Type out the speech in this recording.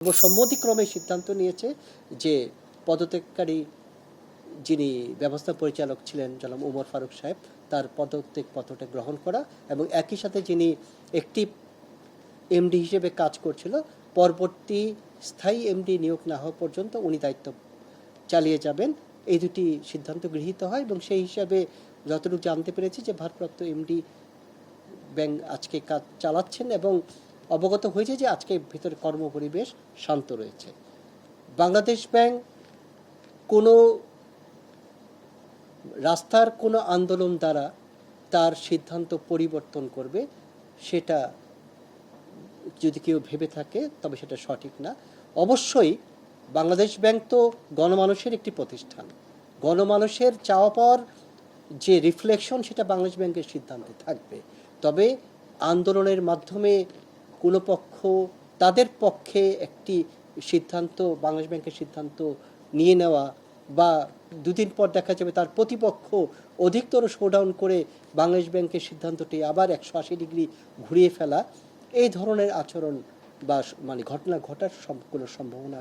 সর্বসম্মতিক্রমে সিদ্ধান্ত নিয়েছে যে পদত্যাগকারী যিনি ব্যবস্থা পরিচালক ছিলেন জনাব ওমর ফারুক সাহেব তার পদত্যাগ পত্রটা গ্রহণ করা এবং একই সাথে যিনি একটি এমডি হিসেবে কাজ করছিল পরবর্তী স্থায়ী এমডি নিয়োগ না হওয়া পর্যন্ত উনি দায়িত্ব চালিয়ে যাবেন, এই দুটি সিদ্ধান্ত গৃহীত হয়। এবং সেই হিসাবে যতটুকু জানতে পেরেছি যে ভারপ্রাপ্ত এমডি ব্যাংক আজকে কাজ চালাচ্ছেন এবং অবগত হয়েছে যে আজকে ভিতরে কর্মপরিবেশ শান্ত রয়েছে। বাংলাদেশ ব্যাংক কোনো রাস্তার কোনো আন্দোলন দ্বারা তার সিদ্ধান্ত পরিবর্তন করবে সেটা যদি কেউ ভেবে থাকে তবে সেটা সঠিক না। অবশ্যই বাংলাদেশ ব্যাংক তো গণমানুষের একটি প্রতিষ্ঠান, গণমানুষের চাওয়া পাওয়ার যে রিফ্লেকশন সেটা বাংলাদেশ ব্যাংকের সিদ্ধান্তে থাকবে। তবে আন্দোলনের মাধ্যমে কোনো পক্ষ তাদের পক্ষে একটি সিদ্ধান্ত বাংলাদেশ ব্যাংকের সিদ্ধান্ত নিয়ে নেওয়া বা দুদিন পর দেখা যাবে তার প্রতিপক্ষ অধিকতর শোডাউন করে বাংলাদেশ ব্যাংকের সিদ্ধান্তটি আবার 180 ডিগ্রি ঘুরিয়ে ফেলা, এই ধরনের আচরণ বা ঘটনা ঘটার কোনো সম্ভাবনা